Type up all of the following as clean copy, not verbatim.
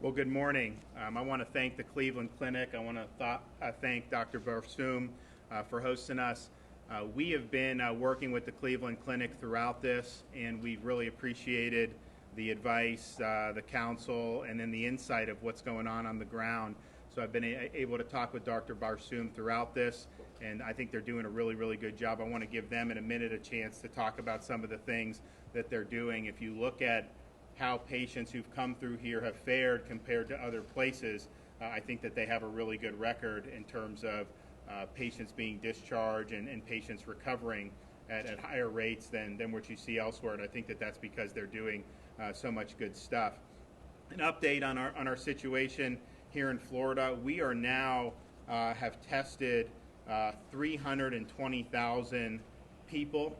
Well, good morning. I want to thank the Cleveland Clinic. I want to thank Dr. Barsoom for hosting us. We have been working with the Cleveland Clinic throughout this, and we've really appreciated the advice, the counsel, and then the insight of what's going on the ground. So I've been able to talk with Dr. Barsoom throughout this, and I think they're doing a really, really good job. I want to give them in a minute a chance to talk about some of the things that they're doing. If you look at how patients who've come through here have fared compared to other places, I think that they have a really good record in terms of patients being discharged and patients recovering at higher rates than what you see elsewhere. And I think that that's because they're doing so much good stuff. An update on our situation here in Florida. We are now have tested 320,000 people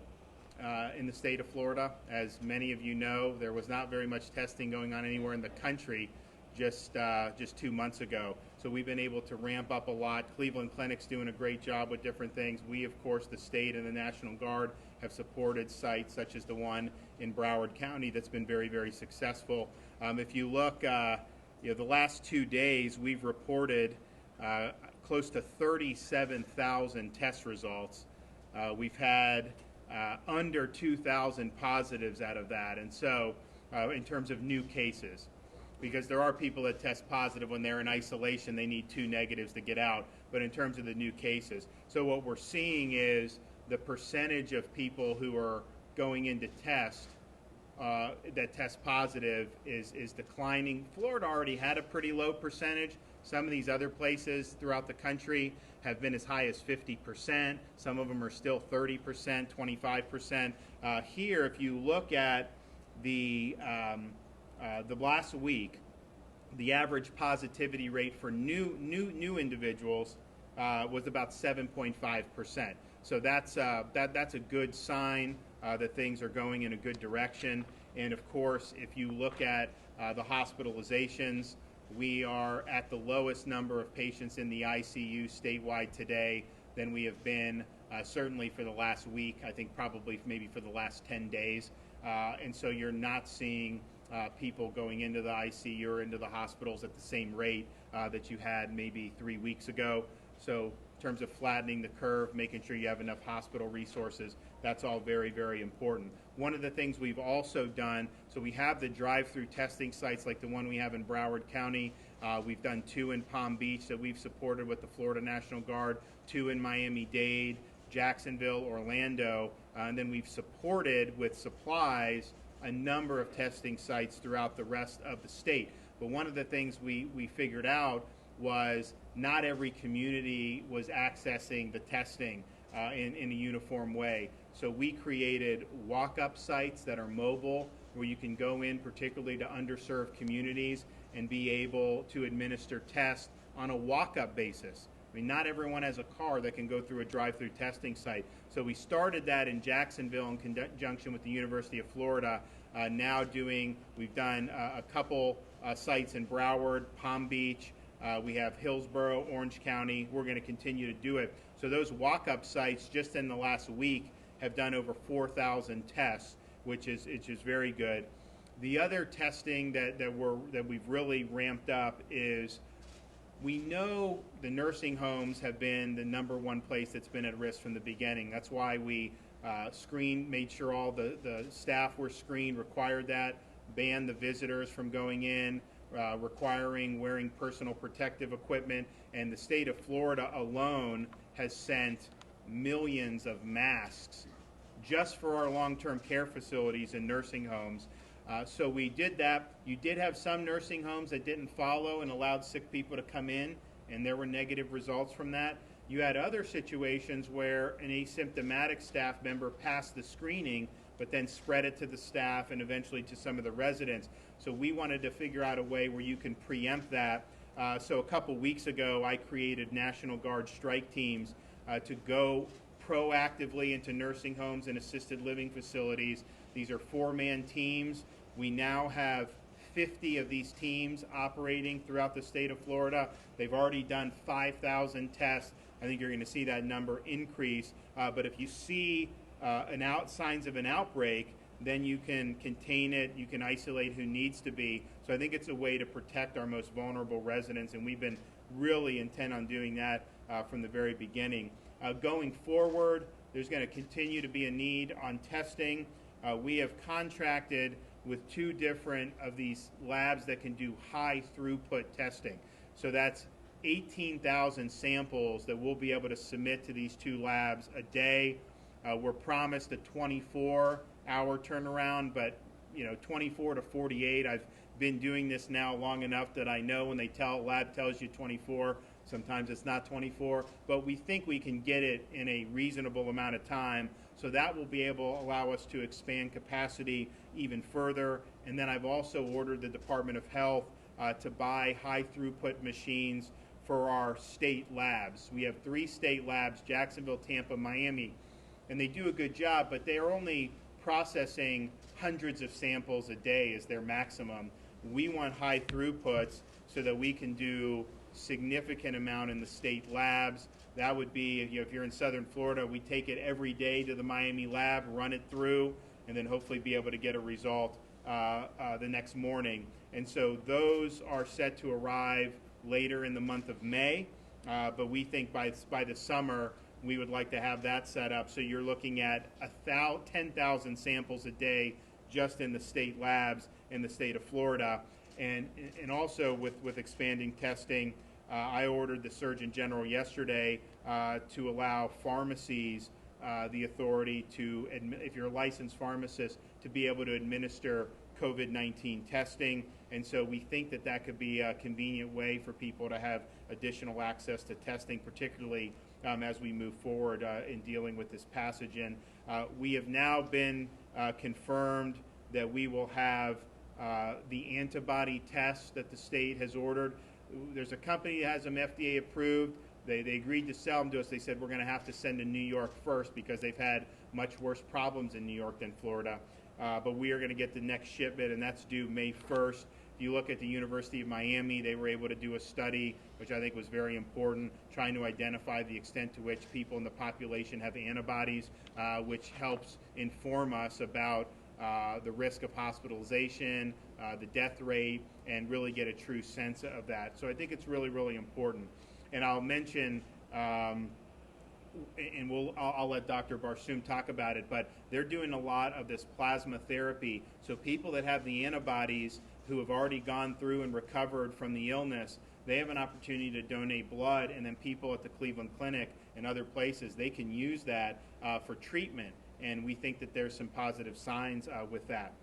in the state of Florida. As many of you know, there was not very much testing going on anywhere in the country just 2 months ago. So we've been able to ramp up a lot. Cleveland Clinic's doing a great job with different things. We, of course, the state and the National Guard have supported sites such as the one in Broward County that's been very, very successful. If you look, the last 2 days we've reported close to 37,000 test results. We've had under 2,000 positives out of that, and so in terms of new cases, because there are people that test positive when they're in isolation, they need 2 negatives to get out, but in terms of the new cases. So what we're seeing is the percentage of people who are going into test that test positive is declining. Florida already had a pretty low percentage. Some of these other places throughout the country have been as high as 50%. Some of them are still 30%, 25%. Here, if you look at the last week, the average positivity rate for new individuals was about 7.5%. So that's a good sign that things are going in a good direction. And of course, if you look at the hospitalizations, we are at the lowest number of patients in the ICU statewide today than we have been certainly for the last week. I think probably maybe for the last 10 days. And so you're not seeing people going into the ICU or into the hospitals at the same rate that you had maybe 3 weeks ago. So in terms of flattening the curve, making sure you have enough hospital resources, that's all very, very important. One of the things we've also done, so we have the drive-through testing sites like the one we have in Broward County. We've done 2 in Palm Beach that we've supported with the Florida National Guard, 2 in Miami-Dade, Jacksonville, Orlando, and then we've supported with supplies a number of testing sites throughout the rest of the state. But one of the things we figured out was not every community was accessing the testing in a uniform way. So we created walk-up sites that are mobile, where you can go in particularly to underserved communities and be able to administer tests on a walk-up basis. I mean, not everyone has a car that can go through a drive-through testing site. So we started that in Jacksonville in conjunction with the University of Florida. We've done a couple sites in Broward, Palm Beach. We have Hillsborough, Orange County. We're going to continue to do it. So those walk-up sites just in the last week have done over 4,000 tests, which is very good. The other testing that we've really ramped up is, we know the nursing homes have been the #1 place that's been at risk from the beginning. That's why we made sure all the staff were screened, required that, banned the visitors from going in, requiring wearing personal protective equipment, and the state of Florida alone has sent millions of masks just for our long-term care facilities and nursing homes. So we did that. You did have some nursing homes that didn't follow and allowed sick people to come in, and there were negative results from that. You had other situations where an asymptomatic staff member passed the screening but then spread it to the staff and eventually to some of the residents. So we wanted to figure out a way where you can preempt that. So a couple weeks ago, I created National Guard strike teams to go proactively into nursing homes and assisted living facilities. These are 4-man teams. We now have 50 of these teams operating throughout the state of Florida. They've already done 5,000 tests. I think you're going to see that number increase. But if you see signs of an outbreak, then you can contain it, you can isolate who needs to be. So I think it's a way to protect our most vulnerable residents, and we've been really intent on doing that from the very beginning. Going forward, there's going to continue to be a need on testing. We have contracted with 2 different of these labs that can do high throughput testing. So that's 18,000 samples that we'll be able to submit to these 2 labs a day. We're promised a 24-hour turnaround, but 24 to 48. I've been doing this now long enough that I know when lab tells you 24, sometimes it's not 24, but we think we can get it in a reasonable amount of time. So that will be able to allow us to expand capacity even further. And then I've also ordered the Department of Health to buy high throughput machines for our state labs. We have 3 state labs, Jacksonville, Tampa, Miami, and they do a good job, but they are only processing hundreds of samples a day as their maximum. We want high throughputs so that we can do significant amount in the state labs. That would be, if you're in southern Florida, we take it every day to the Miami lab, run it through, and then hopefully be able to get a result the next morning. And so those are set to arrive later in the month of May, but we think by the summer we would like to have that set up. So you're looking at 10,000 samples a day just in the state labs in the state of Florida. And also with expanding testing, I ordered the Surgeon General yesterday to allow pharmacies the authority to, if you're a licensed pharmacist, to be able to administer COVID-19 testing. And so we think that that could be a convenient way for people to have additional access to testing, particularly as we move forward in dealing with this pathogen. We have now been confirmed that we will have the antibody test that the state has ordered. There's a company that has them FDA approved. They agreed to sell them to us. They said we're going to have to send to New York first because they've had much worse problems in New York than Florida. But we are going to get the next shipment, and that's due May 1st. If you look at the University of Miami, they were able to do a study, which I think was very important, trying to identify the extent to which people in the population have antibodies, which helps inform us about the risk of hospitalization, the death rate, and really get a true sense of that. So I think it's really, really important. And I'll mention, and I'll let Dr. Barsoom talk about it, but they're doing a lot of this plasma therapy. So people that have the antibodies who have already gone through and recovered from the illness, they have an opportunity to donate blood, and then people at the Cleveland Clinic and other places, they can use that for treatment. And we think that there's some positive signs with that.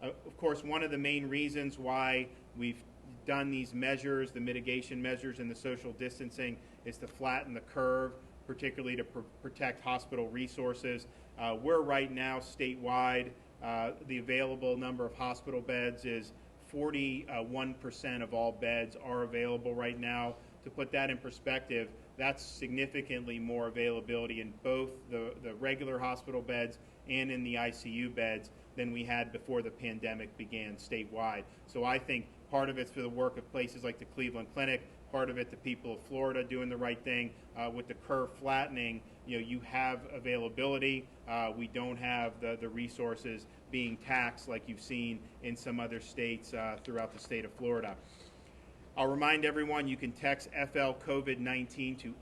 Of course, one of the main reasons why we've done these measures, the mitigation measures and the social distancing, is to flatten the curve, particularly to protect hospital resources. We're right now statewide, the available number of hospital beds is 41% of all beds are available right now. To put that in perspective, that's significantly more availability in both the regular hospital beds and in the ICU beds than we had before the pandemic began statewide. So I think part of it's for the work of places like the Cleveland Clinic, part of it the people of Florida doing the right thing. With the curve flattening, you have availability. We don't have the resources being taxed like you've seen in some other states throughout the state of Florida. I'll remind everyone you can text FL COVID-19 to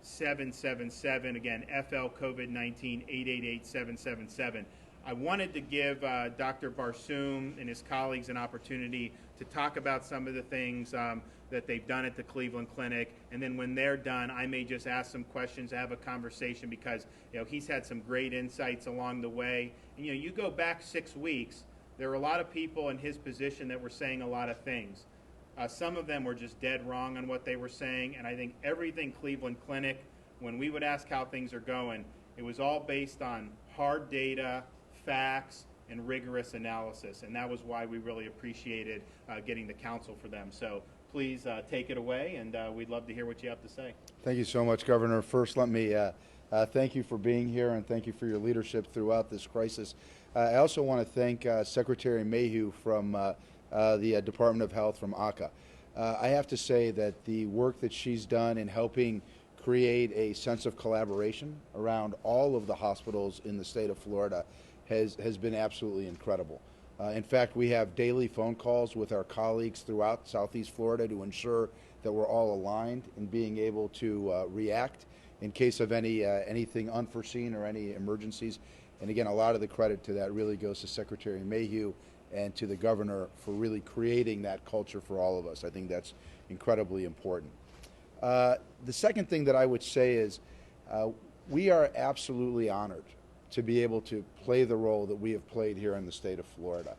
888-777. Again, FL COVID-19, 888-777. I wanted to give Dr. Barsoom and his colleagues an opportunity to talk about some of the things that they've done at the Cleveland Clinic, and then when they're done, I may just ask some questions, have a conversation, because he's had some great insights along the way. And you go back 6 weeks, there were a lot of people in his position that were saying a lot of things. Some of them were just dead wrong on what they were saying, and I think everything Cleveland Clinic, when we would ask how things are going, it was all based on hard data, facts, and rigorous analysis, and that was why we really appreciated getting the counsel for them. So please take it away, and we'd love to hear what you have to say. Thank you so much, Governor. First, let me thank you for being here, and thank you for your leadership throughout this crisis. I also want to thank Secretary Mayhew from the Department of Health from ACA. I have to say that the work that she's done in helping create a sense of collaboration around all of the hospitals in the state of Florida has been absolutely incredible. In fact, we have daily phone calls with our colleagues throughout Southeast Florida to ensure that we're all aligned in being able to react in case of anything unforeseen or any emergencies. And again, a lot of the credit to that really goes to Secretary Mayhew and to the governor for really creating that culture for all of us. I think that's incredibly important. The second thing that I would say is we are absolutely honored to be able to play the role that we have played here in the state of Florida.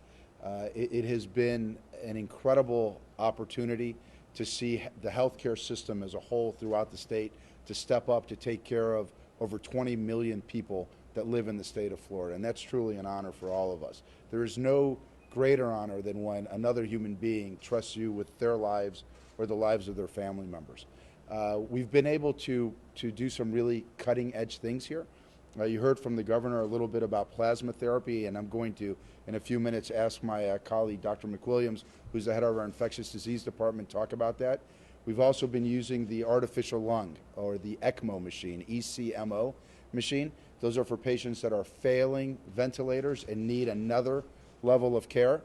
It has been an incredible opportunity to see the healthcare system as a whole throughout the state to step up to take care of over 20 million people that live in the state of Florida, and that's truly an honor for all of us. There is no greater honor than when another human being trusts you with their lives or the lives of their family members. We've been able to do some really cutting-edge things here. You heard from the governor a little bit about plasma therapy, and I'm going to, in a few minutes, ask my colleague, Dr. McWilliams, who's the head of our infectious disease department, talk about that. We've also been using the artificial lung, or the ECMO machine, ECMO machine. Those are for patients that are failing ventilators and need another level of care.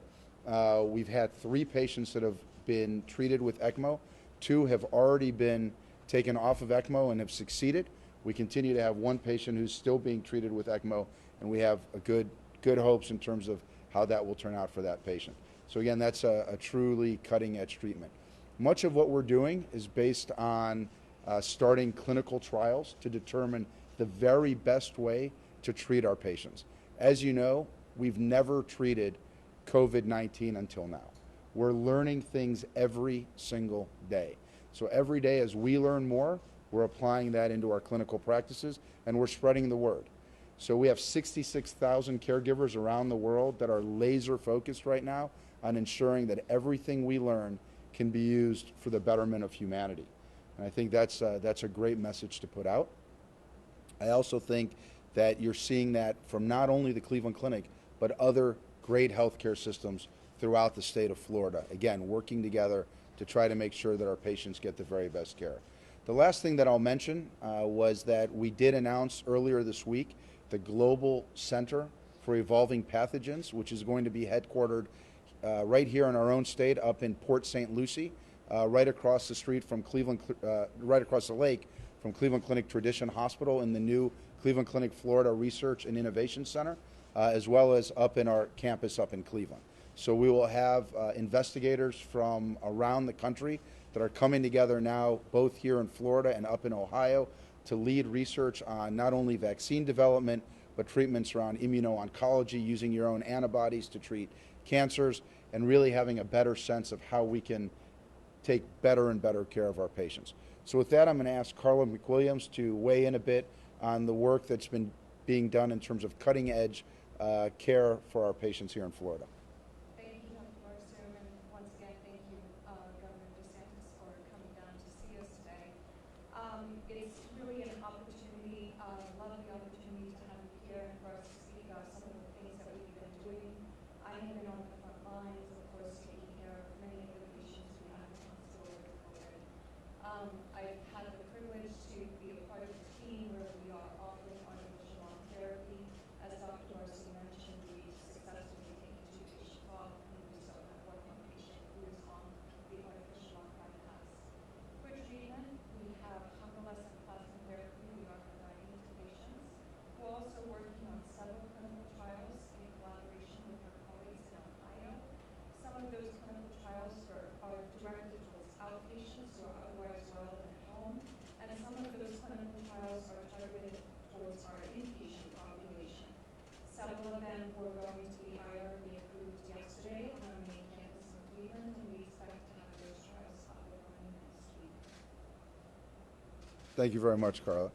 We've had 3 patients that have been treated with ECMO. 2 have already been taken off of ECMO and have succeeded. We continue to have 1 patient who's still being treated with ECMO, and we have a good hopes in terms of how that will turn out for that patient. So again, that's a truly cutting-edge treatment. Much of what we're doing is based on starting clinical trials to determine the very best way to treat our patients. As you know, we've never treated COVID-19 until now. We're learning things every single day. So every day as we learn more, we're applying that into our clinical practices, and we're spreading the word. So we have 66,000 caregivers around the world that are laser focused right now on ensuring that everything we learn can be used for the betterment of humanity. And I think that's a great message to put out. I also think that you're seeing that from not only the Cleveland Clinic, but other great healthcare systems throughout the state of Florida, again, working together to try to make sure that our patients get the very best care. The last thing that I'll mention was that we did announce earlier this week the Global Center for Evolving Pathogens, which is going to be headquartered right here in our own state, up in Port St. Lucie, right across the street from Cleveland, right across the lake from Cleveland Clinic Tradition Hospital in the new Cleveland Clinic Florida Research and Innovation Center, as well as up in our campus up in Cleveland. So we will have investigators from around the country that are coming together now, both here in Florida and up in Ohio, to lead research on not only vaccine development, but treatments around immuno-oncology, using your own antibodies to treat cancers, and really having a better sense of how we can take better and better care of our patients. So with that, I'm going to ask Carla McWilliams to weigh in a bit on the work that's been being done in terms of cutting-edge care for our patients here in Florida. Thank you, Dr. Barstow, and once again, thank you, Governor DeSantis, for coming down to see us today. It's really an opportunity, lovely opportunity to have you here and for us to speak about some of the things that we've been doing. I have been on the front lines, of course, taking care of many of the patients we have in hospital with COVID. I've had the privilege to be a part of the team where we are offering artificial lung therapy. As Dr. Barstow mentioned, we've successfully taken 2 patients off, and we still have 1 more patient who is on the artificial lung bypass. For treatment, we have convalescent plasma therapy we are providing to patients. We're also working on several clinical trials in collaboration with our colleagues in Ohio. Some of those clinical trials are directed towards outpatients who are otherwise well at home, and some of those clinical trials are targeted towards our inpatient population. Several of them were going to be IRB approved yesterday on our main campus in Cleveland, and we expect to have those trials up and running next week. Thank you very much, Carla.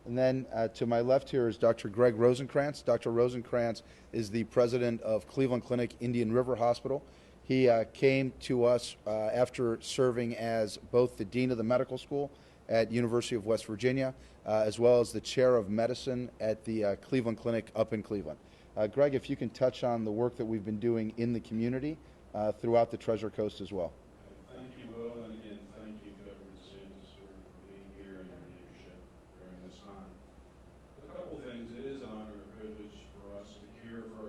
And then to my left here is Dr. Greg Rosenkrantz. Dr. Rosenkrantz is the president of Cleveland Clinic Indian River Hospital. He came to us after serving as both the dean of the medical school at University of West Virginia, as well as the chair of medicine at the Cleveland Clinic up in Cleveland. Greg, if you can touch on the work that we've been doing in the community throughout the Treasure Coast as well. Thank you, Will, and again, thank you, Governor DeSantis, for being here and your leadership during this time. A couple things. It is an honor and privilege for us to care for our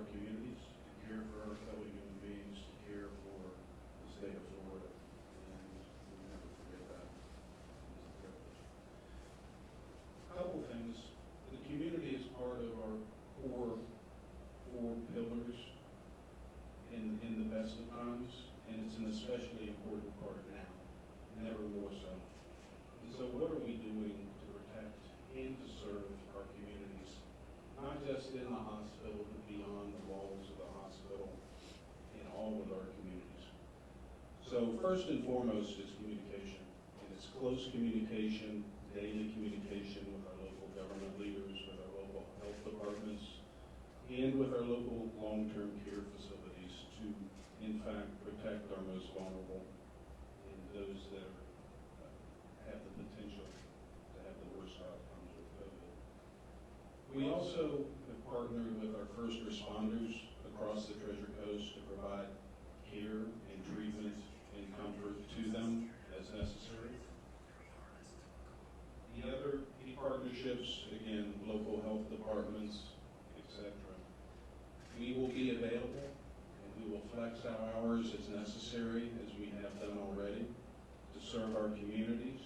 4 pillars in the best of times, and it's an especially important part now, never more so. And so what are we doing to protect and to serve our communities, not just in the hospital, but beyond the walls of the hospital, in all of our communities? So first and foremost is communication, and it's close communication, daily communication with our local government leaders, with our local health departments, and with our local long-term care facilities to, in fact, protect our most vulnerable and those that have the potential to have the worst outcomes with COVID. We also have partnered with our first responders across the Treasure Coast to provide care and treatment and comfort to them as necessary. The other key partnerships, again, local health departments, etc. We will be available and we will flex our hours as necessary, as we have done already, to serve our communities,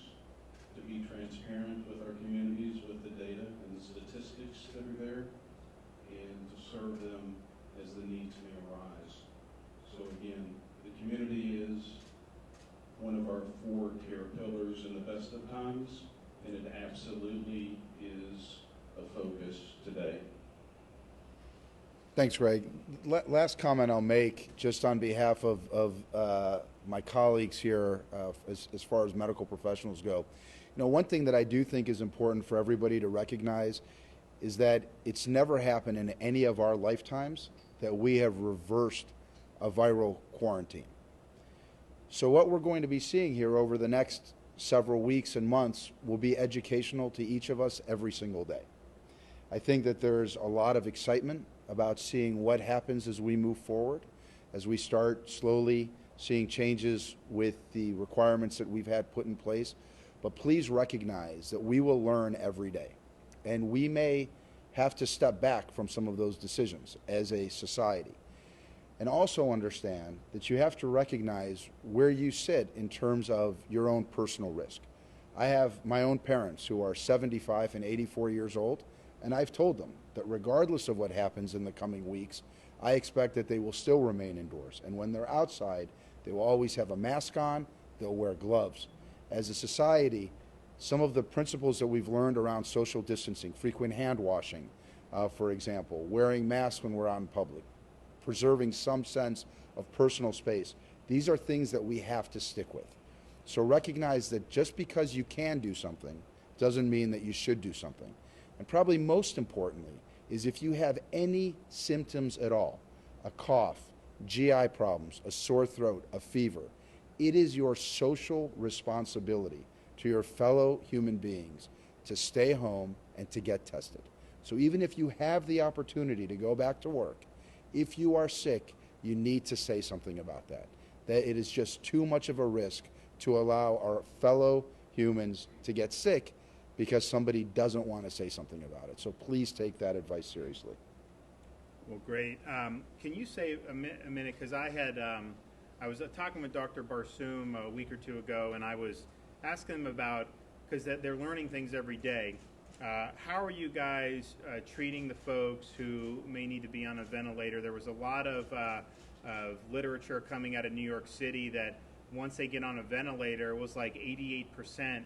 to be transparent with our communities with the data and the statistics that are there, and to serve them as the needs may arise. So again, the community is one of our 4 care pillars in the best of times, and it absolutely is a focus today. Thanks, Greg. Last comment I'll make, just on behalf of my colleagues here, as far as medical professionals go. You know, one thing that I do think is important for everybody to recognize is that it's never happened in any of our lifetimes that we have reversed a viral quarantine. So what we're going to be seeing here over the next several weeks and months will be educational to each of us every single day. I think that there's a lot of excitement about seeing what happens as we move forward, as we start slowly seeing changes with the requirements that we've had put in place. But please recognize that we will learn every day, and we may have to step back from some of those decisions as a society. And also understand that you have to recognize where you sit in terms of your own personal risk. I have my own parents who are 75 and 84 years old, and I've told them that regardless of what happens in the coming weeks, I expect that they will still remain indoors. And when they're outside, they will always have a mask on, they'll wear gloves. As a society, some of the principles that we've learned around social distancing, frequent hand washing, for example, wearing masks when we're out in public, preserving some sense of personal space. These are things that we have to stick with. So recognize that just because you can do something doesn't mean that you should do something. And probably most importantly is if you have any symptoms at all, a cough, GI problems, a sore throat, a fever, it is your social responsibility to your fellow human beings to stay home and to get tested. So even if you have the opportunity to go back to work, if you are sick, you need to say something about that. That it is just too much of a risk to allow our fellow humans to get sick because somebody doesn't want to say something about it. So please take that advice seriously. Well, great. Can you say a minute, because I was talking with Dr. Barsoom a week or two ago, and I was asking them about, because they're learning things every day, how are you guys treating the folks who may need to be on a ventilator? There was a lot of literature coming out of New York City that once they get on a ventilator, it was like 88%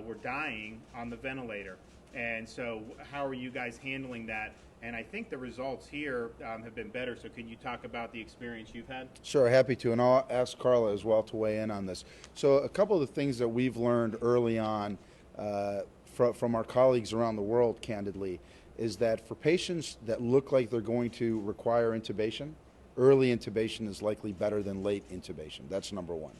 were dying on the ventilator. And so how are you guys handling that? And I think the results here have been better. So can you talk about the experience you've had? Sure, happy to. And I'll ask Carla as well to weigh in on this. So a couple of the things that we've learned early on from our colleagues around the world, candidly, is that for patients that look like they're going to require intubation, early intubation is likely better than late intubation. That's number one.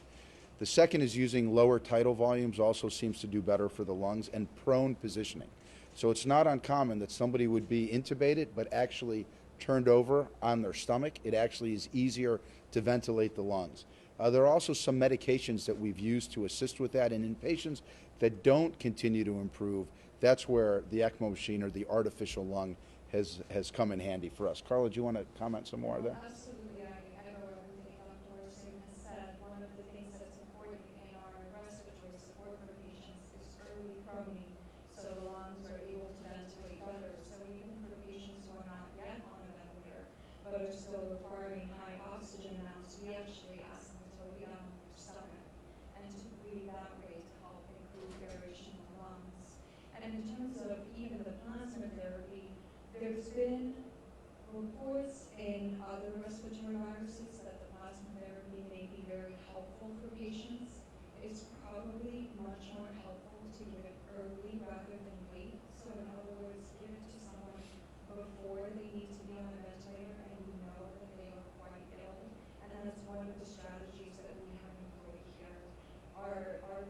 The second is using lower tidal volumes also seems to do better for the lungs, and prone positioning. So it's not uncommon that somebody would be intubated but actually turned over on their stomach. It actually is easier to ventilate the lungs. There are also some medications that we've used to assist with that, and in patients that don't continue to improve, that's where the ECMO machine or the artificial lung has come in handy for us. Carla, do you want to comment some more there? Absolutely, I echo everything Dr. Barsoom has said. One of the things that's important in our respiratory support for patients is early proning, so lungs are able to ventilate better. So even for patients who are not yet on a ventilator, are still requiring high oxygen amounts, we actually ask them to lay down on their stomach and to breathe that way to help improve aeration in the lungs. And in terms of even the plasma therapy, there's been reports in other respiratory viruses that the plasma therapy may be very helpful for patients. It's probably much more helpful to give it early rather than wait. So in other words, give it to someone before they need to be on a ventilator and you know that they are quite ill. And that's one of the strategies that we have employed here. Our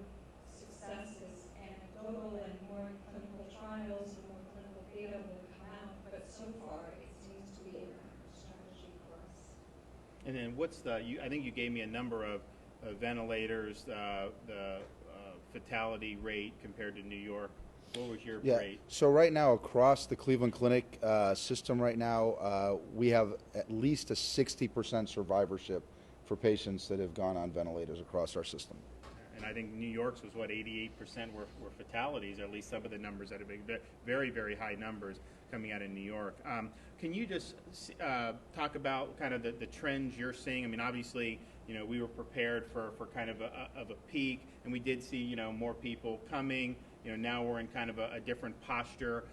success is anecdotal and more clinical trials and more clinical data will come out, but so far it seems to be a strategy for us. And then what's I think you gave me a number of ventilators, the fatality rate compared to New York. What was your rate? So right now across the Cleveland Clinic system right now, we have at least a 60% survivorship for patients that have gone on ventilators across our system. And I think New York's was, 88% were fatalities, or at least some of the numbers that have been very, very high numbers coming out of New York. Can you just talk about kind of the trends you're seeing? I mean, obviously, we were prepared for kind of a peak, and we did see, more people coming. Now we're in kind of a different posture.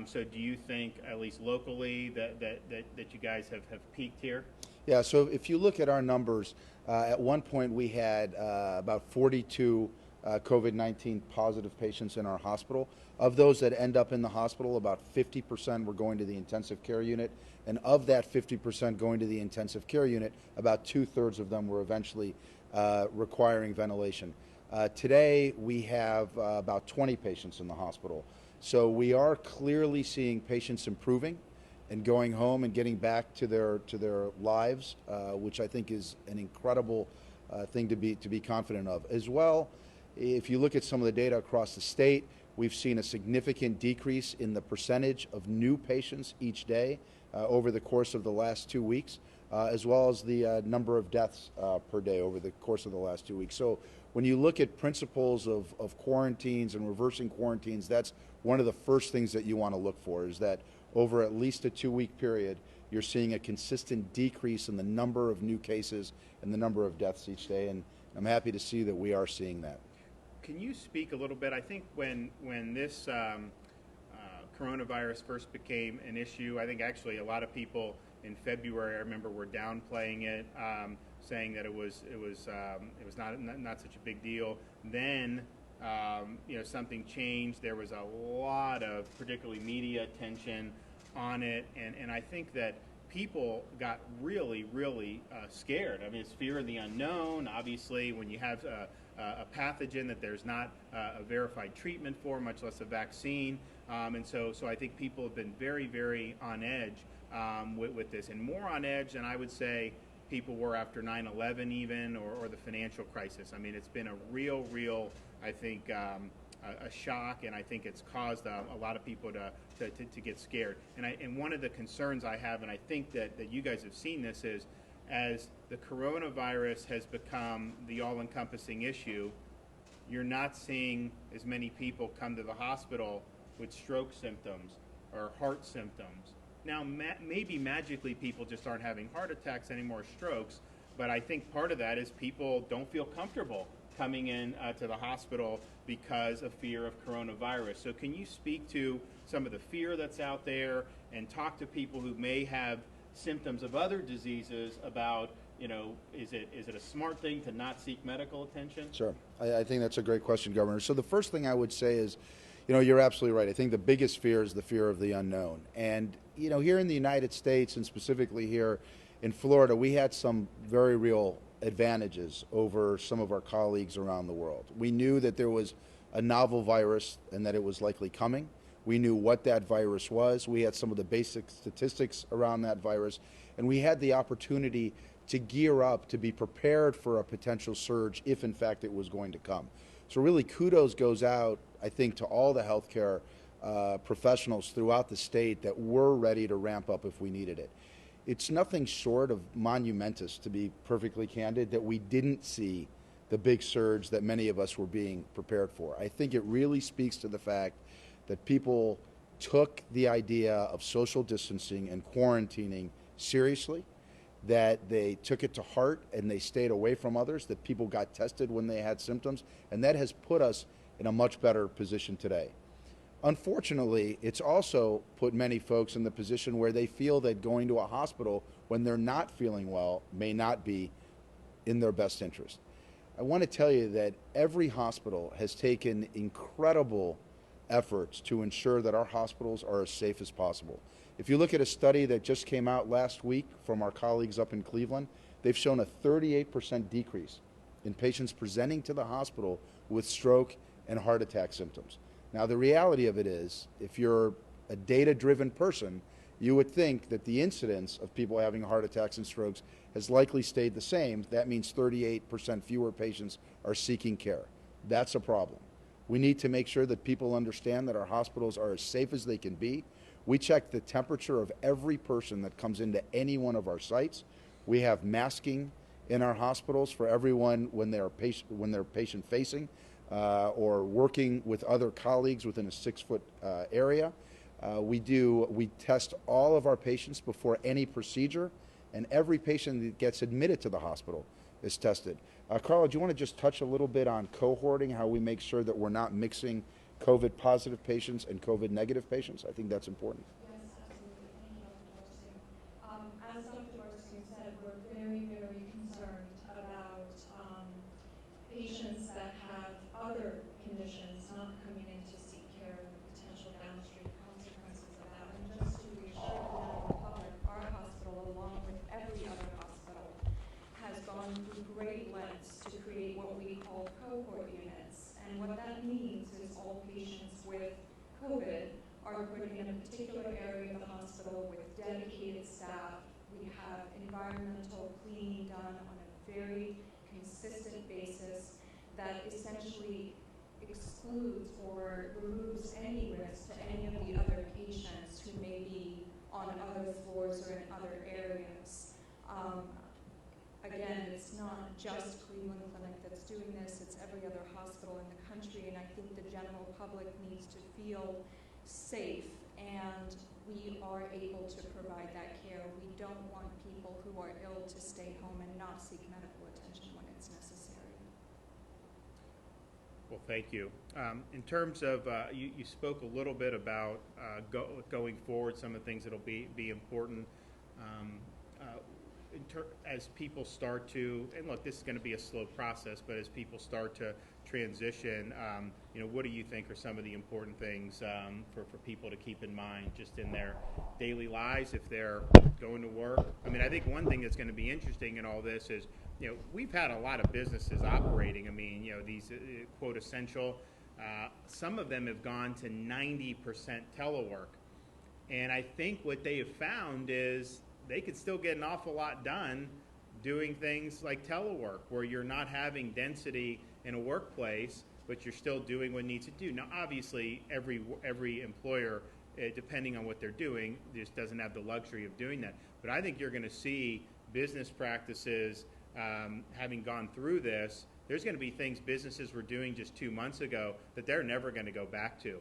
So do you think, at least locally, that you guys have peaked here? Yeah, so if you look at our numbers, at one point we had about 42 COVID-19 positive patients in our hospital. Of those that end up in the hospital, about 50% were going to the intensive care unit. And of that 50% going to the intensive care unit, about 2/3 of them were eventually requiring ventilation. Today, we have about 20 patients in the hospital. So we are clearly seeing patients improving and going home and getting back to their lives, which I think is an incredible thing to be confident of. As well, if you look at some of the data across the state, we've seen a significant decrease in the percentage of new patients each day over the course of the last 2 weeks, as well as the number of deaths per day over the course of the last 2 weeks. So when you look at principles of quarantines and reversing quarantines, that's one of the first things that you want to look for, is that over at least a 2-week period, you're seeing a consistent decrease in the number of new cases and the number of deaths each day, and I'm happy to see that we are seeing that. Can you speak a little bit? I think when this coronavirus first became an issue, I think actually a lot of people in February, I remember, were downplaying it, saying that it was not such a big deal. Then something changed. There was a lot of particularly media attention on it, and I think that people got really, really scared. I mean, it's fear of the unknown. Obviously, when you have a pathogen that there's not a verified treatment for, much less a vaccine, and so I think people have been very, very on edge with this, and more on edge than I would say people were after 9/11 even, or the financial crisis. I mean, it's been a real, I think, a shock, and I think it's caused a lot of people to get scared. And one of the concerns I have, and I think that you guys have seen this, is as the coronavirus has become the all-encompassing issue, you're not seeing as many people come to the hospital with stroke symptoms or heart symptoms. Now, maybe magically people just aren't having heart attacks anymore, strokes, but I think part of that is people don't feel comfortable coming in to the hospital because of fear of coronavirus. So can you speak to some of the fear that's out there and talk to people who may have symptoms of other diseases about, is it a smart thing to not seek medical attention? Sure. I think that's a great question, Governor. So the first thing I would say is, you're absolutely right. I think the biggest fear is the fear of the unknown. And, here in the United States, and specifically here in Florida, we had some very real advantages over some of our colleagues around the world. We knew that there was a novel virus and that it was likely coming. We knew what that virus was. We had some of the basic statistics around that virus, and we had the opportunity to gear up to be prepared for a potential surge if, in fact, it was going to come. So really, kudos goes out, I think, to all the healthcare professionals throughout the state that were ready to ramp up if we needed it. It's nothing short of monumentous, to be perfectly candid, that we didn't see the big surge that many of us were being prepared for. I think it really speaks to the fact that people took the idea of social distancing and quarantining seriously, that they took it to heart and they stayed away from others, that people got tested when they had symptoms, and that has put us in a much better position today. Unfortunately, it's also put many folks in the position where they feel that going to a hospital when they're not feeling well may not be in their best interest. I want to tell you that every hospital has taken incredible efforts to ensure that our hospitals are as safe as possible. If you look at a study that just came out last week from our colleagues up in Cleveland, they've shown a 38% decrease in patients presenting to the hospital with stroke and heart attack symptoms. Now, the reality of it is, if you're a data-driven person, you would think that the incidence of people having heart attacks and strokes has likely stayed the same. That means 38% fewer patients are seeking care. That's a problem. We need to make sure that people understand that our hospitals are as safe as they can be. We check the temperature of every person that comes into any one of our sites. We have masking in our hospitals for everyone when they're patient-facing or working with other colleagues within a 6-foot area. We test all of our patients before any procedure, and every patient that gets admitted to the hospital is tested. Carla, do you want to just touch a little bit on cohorting, how we make sure that we're not mixing COVID-positive patients and COVID-negative patients? I think that's important. Yes, absolutely. Thank you, Dr. Dorstein. As Dr. Dorstein said, we're very, very concerned about patients that have other conditions not coming in to seek care and the potential downstream consequences of that. And just to reassure the general public, our hospital, along with every other hospital, has gone through great lengths to create what we call cohort units. And what that means is all patients with COVID are put in a particular area of the hospital with dedicated staff. We have environmental cleaning done on a very consistent basis that essentially excludes or removes any risk to any of the other patients who may be on other floors or in other areas. Again, it's not just Cleveland Clinic that's doing this, it's every other hospital in the country, and I think the general public needs to feel safe, and we are able to provide that care. We don't want people who are ill to stay home and not seek medical attention when it's necessary. Well, thank you. In terms of, you spoke a little bit about going forward, some of the things that will be important. As people start to, and look, this is going to be a slow process, but as people start to transition, what do you think are some of the important things for people to keep in mind just in their daily lives if they're going to work? I mean, I think one thing that's going to be interesting in all this is, we've had a lot of businesses operating. I mean, these quote essential, some of them have gone to 90% telework. And I think what they have found is they could still get an awful lot done doing things like telework, where you're not having density in a workplace, but you're still doing what needs to do. Now, obviously, every employer, depending on what they're doing, just doesn't have the luxury of doing that. But I think you're going to see business practices, having gone through this, there's going to be things businesses were doing just 2 months ago that they're never going to go back to.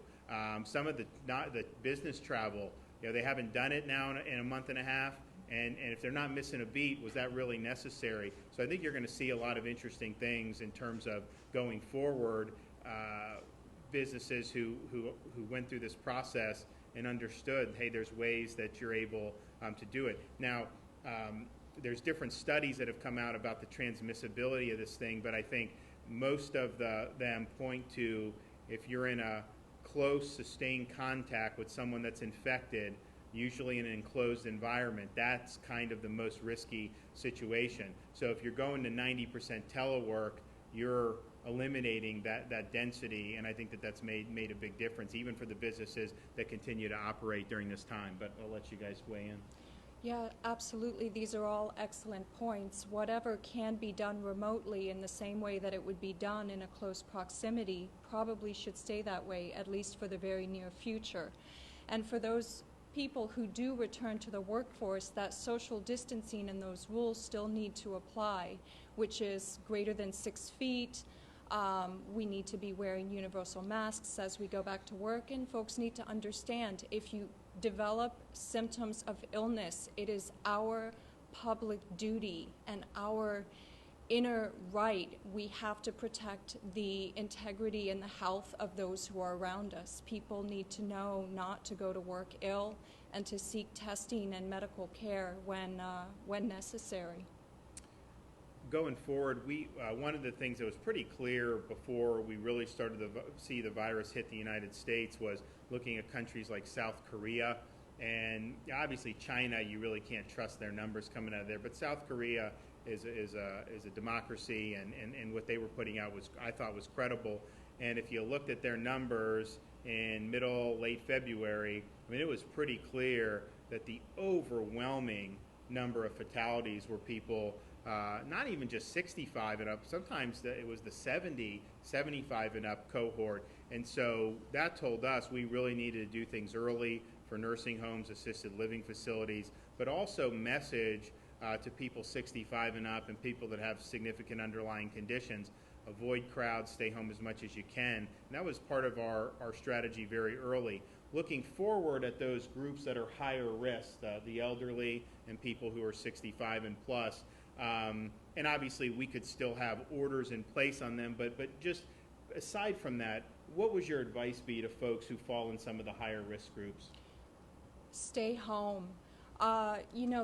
Some of the business travel, they haven't done it now in a month and a half. And if they're not missing a beat, was that really necessary? So I think you're going to see a lot of interesting things in terms of going forward. Businesses who went through this process and understood, hey, there's ways that you're able to do it. Now, there's different studies that have come out about the transmissibility of this thing, but I think most of them point to, if you're in a close, sustained contact with someone that's infected, usually in an enclosed environment, that's kind of the most risky situation. So if you're going to 90% telework, you're eliminating that density, and I think that's made a big difference, even for the businesses that continue to operate during this time. But I'll let you guys weigh in. Yeah, absolutely. These are all excellent points. Whatever can be done remotely in the same way that it would be done in a close proximity probably should stay that way, at least for the very near future. And for those people who do return to the workforce, that social distancing and those rules still need to apply, which is greater than 6 feet. We need to be wearing universal masks as we go back to work, and folks need to understand, if you develop symptoms of illness, it is our public duty and our inner right. We have to protect the integrity and the health of those who are around us. People need to know not to go to work ill and to seek testing and medical care when necessary. Going forward, one of the things that was pretty clear before we really started to see the virus hit the United States was looking at countries like South Korea, and obviously China. You really can't trust their numbers coming out of there, but South Korea is a democracy, and what they were putting out I thought was credible. And if you looked at their numbers in late February, I mean, it was pretty clear that the overwhelming number of fatalities were people not even just 65 and up. Sometimes it was the 70, 75 and up cohort. And so that told us we really needed to do things early for nursing homes, assisted living facilities, but also message to people 65 and up and people that have significant underlying conditions. Avoid crowds, stay home as much as you can. And that was part of our strategy very early. Looking forward at those groups that are higher risk, the elderly and people who are 65 and plus. And obviously we could still have orders in place on them, but just aside from that, what would your advice be to folks who fall in some of the higher risk groups? Stay home.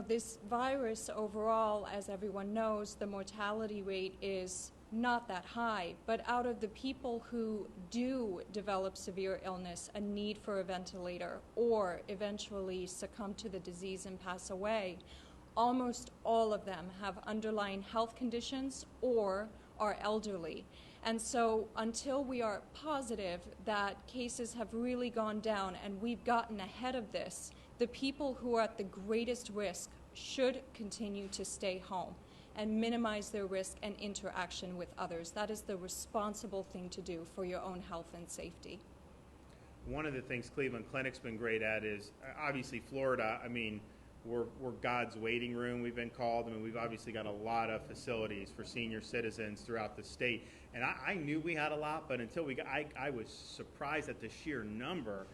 This virus overall, as everyone knows, the mortality rate is not that high, but out of the people who do develop severe illness, a need for a ventilator, or eventually succumb to the disease and pass away, almost all of them have underlying health conditions or are elderly. And so until we are positive that cases have really gone down and we've gotten ahead of this, the people who are at the greatest risk should continue to stay home and minimize their risk and interaction with others. That is the responsible thing to do for your own health and safety. One of the things Cleveland Clinic's been great at is, obviously Florida, I mean, we're God's waiting room, we've been called. I mean, we've obviously got a lot of facilities for senior citizens throughout the state. And I knew we had a lot, but until I was surprised at the sheer number.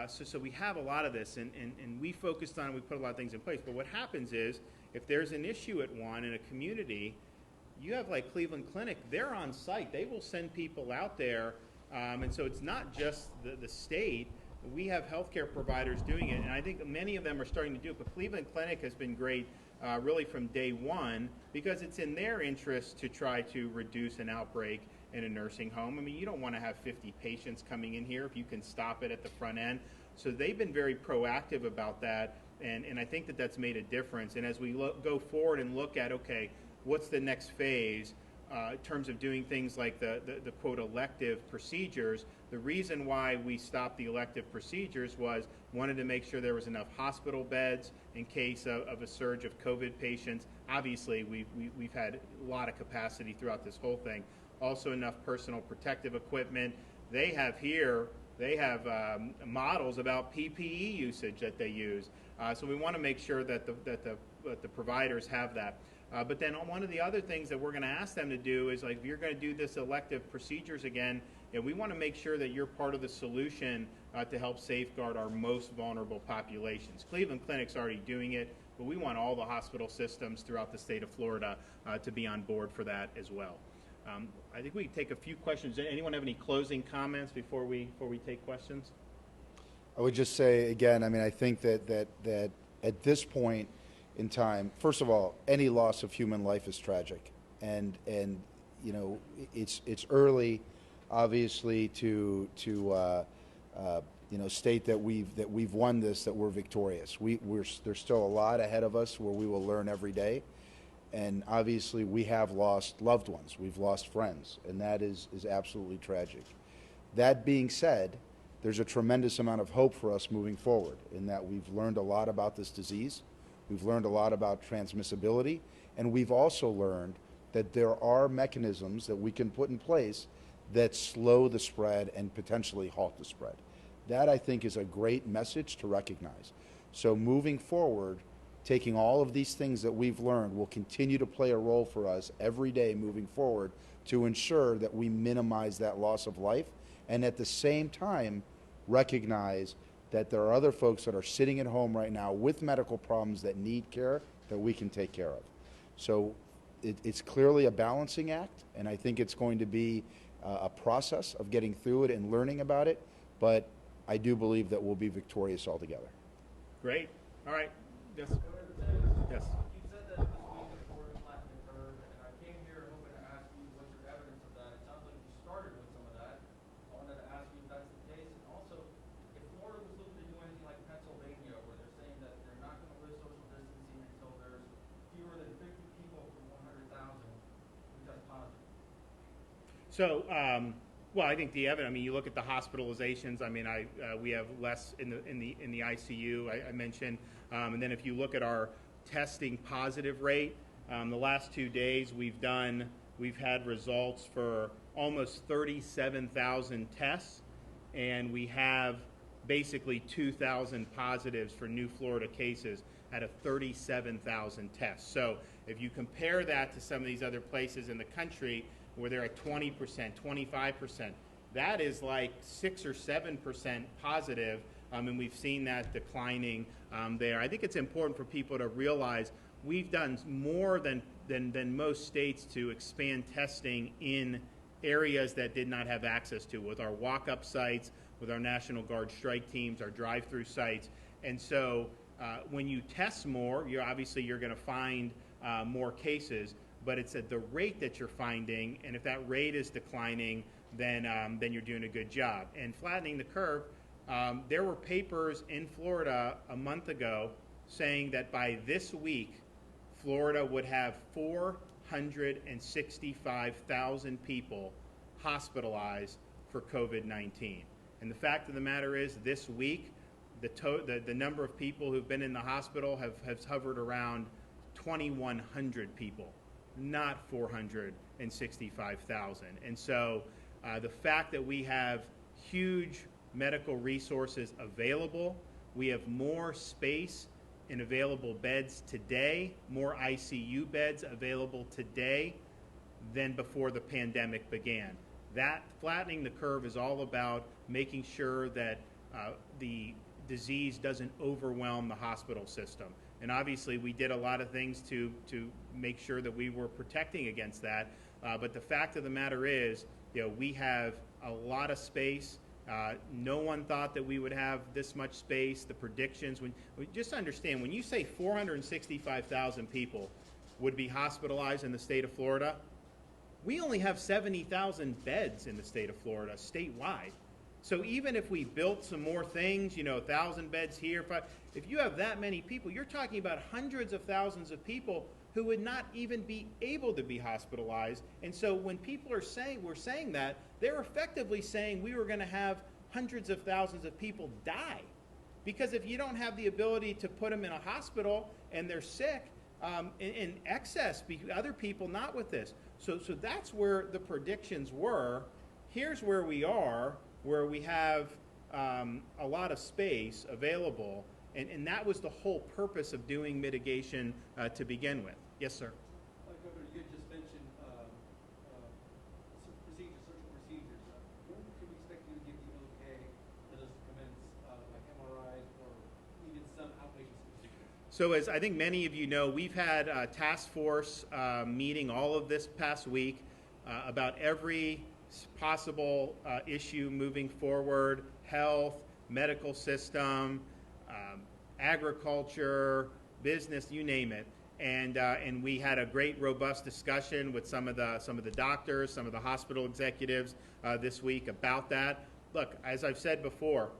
So we have a lot of this, and we focused on, we put a lot of things in place. But what happens is, if there's an issue at one in a community, you have like Cleveland Clinic, they're on site. They will send people out there. And so it's not just the state. We have healthcare providers doing it, and I think many of them are starting to do it. But Cleveland Clinic has been great really from day one, because it's in their interest to try to reduce an outbreak in a nursing home. I mean, you don't want to have 50 patients coming in here if you can stop it at the front end. So they've been very proactive about that, and I think that that's made a difference. And as we go forward and look at, okay, what's the next phase in terms of doing things like the quote elective procedures, the reason why we stopped the elective procedures was wanted to make sure there was enough hospital beds in case of a surge of COVID patients. Obviously, we've had a lot of capacity throughout this whole thing. Also enough personal protective equipment. They have models about PPE usage that they use. So we want to make sure that the providers have that. But then one of the other things that we're going to ask them to do is, like, if you're going to do this elective procedures again, we want to make sure that you're part of the solution to help safeguard our most vulnerable populations. Cleveland Clinic's already doing it, but we want all the hospital systems throughout the state of Florida to be on board for that as well. I think we can take a few questions. Anyone have any closing comments before we take questions? I would just say again, I mean, I think that at this point in time, first of all, any loss of human life is tragic, and you know, it's early, obviously, to you know, state that we've won this, that we're victorious. There's still a lot ahead of us where we will learn every day, and obviously we have lost loved ones, we've lost friends, and that is absolutely tragic. That being said, there's a tremendous amount of hope for us moving forward, in that we've learned a lot about this disease. We've learned a lot about transmissibility, and we've also learned that there are mechanisms that we can put in place that slow the spread and potentially halt the spread. That, I think, is a great message to recognize. So moving forward, taking all of these things that we've learned will continue to play a role for us every day moving forward to ensure that we minimize that loss of life, and at the same time recognize that there are other folks that are sitting at home right now with medical problems that need care that we can take care of. So it's clearly a balancing act, and I think it's going to be a process of getting through it and learning about it, but I do believe that we'll be victorious altogether. Great. All right. Yes. Yes. You said that this week is more to flatten the curve, and I came here hoping to ask you what's your evidence of that. It sounds like you started with some of that. I wanted to ask you if that's the case, and also if Florida was looking to do anything like Pennsylvania, where they're saying that they're not going to lift social distancing until there's fewer than 50 people per 100,000 who test positive. So, well, I think the evidence. I mean, you look at the hospitalizations. I mean, we have less in the ICU. I mentioned, and then if you look at our testing positive rate, the last 2 days we've had results for almost 37,000 tests, and we have basically 2,000 positives for new Florida cases out of 37,000 tests. So if you compare that to some of these other places in the country where they're at 20%, 25%, that is like 6 or 7% positive, and we've seen that declining there. I think it's important for people to realize we've done more than most states to expand testing in areas that did not have access to, with our walk-up sites, with our National Guard strike teams, our drive-through sites. And so when you test more, you're going to find more cases, but it's at the rate that you're finding, and if that rate is declining, then you're doing a good job. And flattening the curve, there were papers in Florida a month ago saying that by this week, Florida would have 465,000 people hospitalized for COVID-19. And the fact of the matter is, this week, the number of people who've been in the hospital has hovered around 2,100 people, not 465,000. And so the fact that we have huge medical resources available, we have more space in available beds today, more ICU beds available today than before the pandemic began. That flattening the curve is all about making sure that the disease doesn't overwhelm the hospital system. And obviously we did a lot of things to make sure that we were protecting against that. But the fact of the matter is, we have a lot of space. No one thought that we would have this much space. The predictions, just understand, when you say 465,000 people would be hospitalized in the state of Florida, we only have 70,000 beds in the state of Florida statewide. So even if we built some more things, 1,000 beds here, if you have that many people, you're talking about hundreds of thousands of people who would not even be able to be hospitalized. And so when people we're saying that, they're effectively saying we were going to have hundreds of thousands of people die. Because if you don't have the ability to put them in a hospital and they're sick, in excess, other people not with this. So that's where the predictions were. Here's where we are, where we have a lot of space available, and that was the whole purpose of doing mitigation to begin with. Yes, sir. Governor, you had just mentioned surgical procedures. When can we expect you to give the okay for those to commence, like MRIs or even some outpatient procedures? So as I think many of you know, we've had a task force meeting all of this past week about every possible issue moving forward: health, medical system, agriculture, business, you name it. And we had a great, robust discussion with some of the doctors, some of the hospital executives this week about that. Look, as I've said before,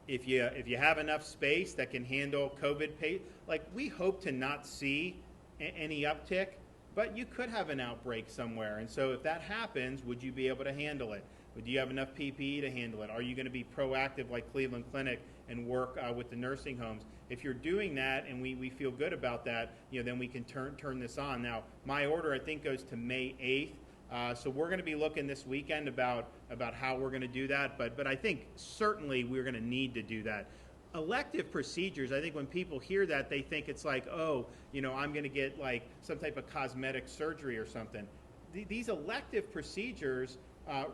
if you have enough space that can handle COVID, we hope to not see any uptick, but you could have an outbreak somewhere. And so if that happens, would you be able to handle it? Do you have enough PPE to handle it? Are you going to be proactive like Cleveland Clinic and work with the nursing homes? If you're doing that, and we feel good about that, then we can turn this on. Now, my order, I think, goes to May 8th. So we're going to be looking this weekend about how we're going to do that. But I think certainly we're going to need to do that. Elective procedures, I think when people hear that, they think it's like, I'm going to get like some type of cosmetic surgery or something. These elective procedures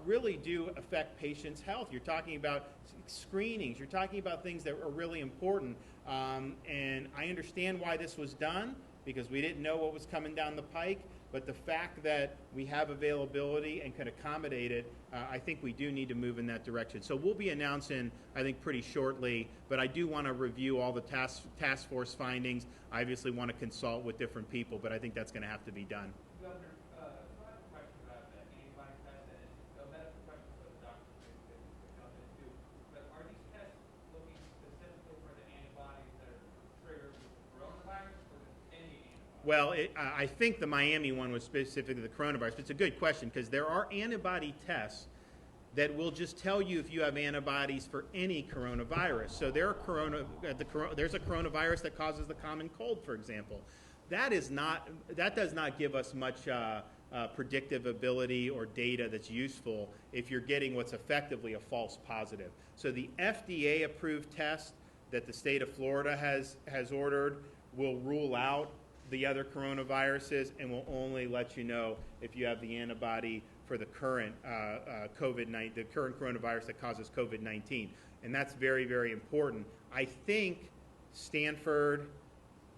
really do affect patients' health. You're talking about screenings. You're talking about things that are really important. And I understand why this was done, because we didn't know what was coming down the pike. But the fact that we have availability and can accommodate it, I think we do need to move in that direction. So we'll be announcing, I think, pretty shortly, but I do want to review all the task force findings. I obviously want to consult with different people, but I think that's going to have to be done. Governor, so I have a question about the antibody test, and it's a medical question, so the doctor could jump in too. But are these tests looking specifically for the antibodies that are triggered with the coronavirus, or any antibodies? Well, I think the Miami one was specific to the coronavirus. But it's a good question because there are antibody tests that will just tell you if you have antibodies for any coronavirus. So there's a coronavirus that causes the common cold, for example. That does not give us much predictive ability or data that's useful if you're getting what's effectively a false positive. So the FDA-approved test that the state of Florida has ordered will rule out the other coronaviruses and will only let you know if you have the antibody for the current COVID-19, the current coronavirus that causes COVID-19. And that's very, very important. I think Stanford,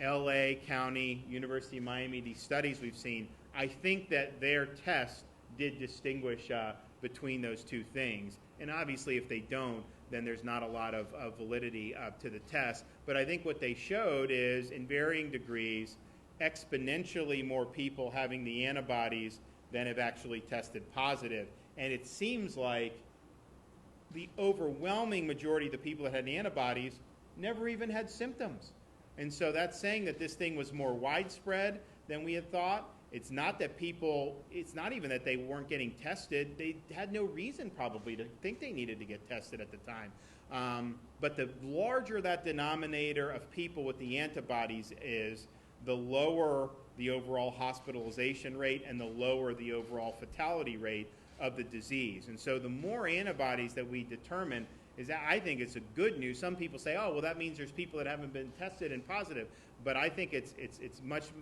LA County, University of Miami, these studies we've seen, I think that their test did distinguish between those two things. And obviously if they don't, then there's not a lot of validity to the test. But I think what they showed is, in varying degrees, exponentially more people having the antibodies than have actually tested positive. And it seems like the overwhelming majority of the people that had the antibodies never even had symptoms. And so that's saying that this thing was more widespread than we had thought. It's not even that they weren't getting tested. They had no reason probably to think they needed to get tested at the time. But the larger that denominator of people with the antibodies is, the lower the overall hospitalization rate and the lower the overall fatality rate of the disease. And so the more antibodies that we determine, I think it's a good news. Some people say, oh, well, that means there's people that haven't been tested and positive. But I think it's much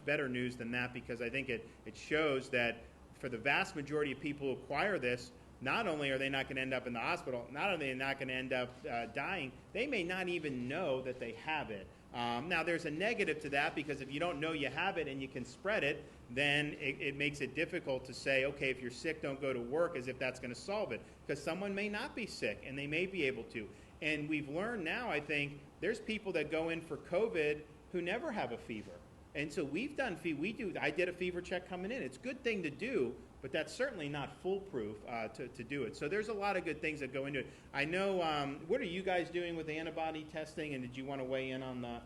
better news than that, because I think it shows that for the vast majority of people who acquire this, not only are they not going to end up in the hospital, not only are they not going to end up dying, they may not even know that they have it. Now, there's a negative to that, because if you don't know you have it and you can spread it, then it makes it difficult to say, okay, if you're sick, don't go to work, as if that's going to solve it, because someone may not be sick and they may be able to. And we've learned now, I think, there's people that go in for COVID who never have a fever. And so I did a fever check coming in. It's a good thing to do, but that's certainly not foolproof to do it. So there's a lot of good things that go into it. I know, what are you guys doing with antibody testing, and did you want to weigh in on the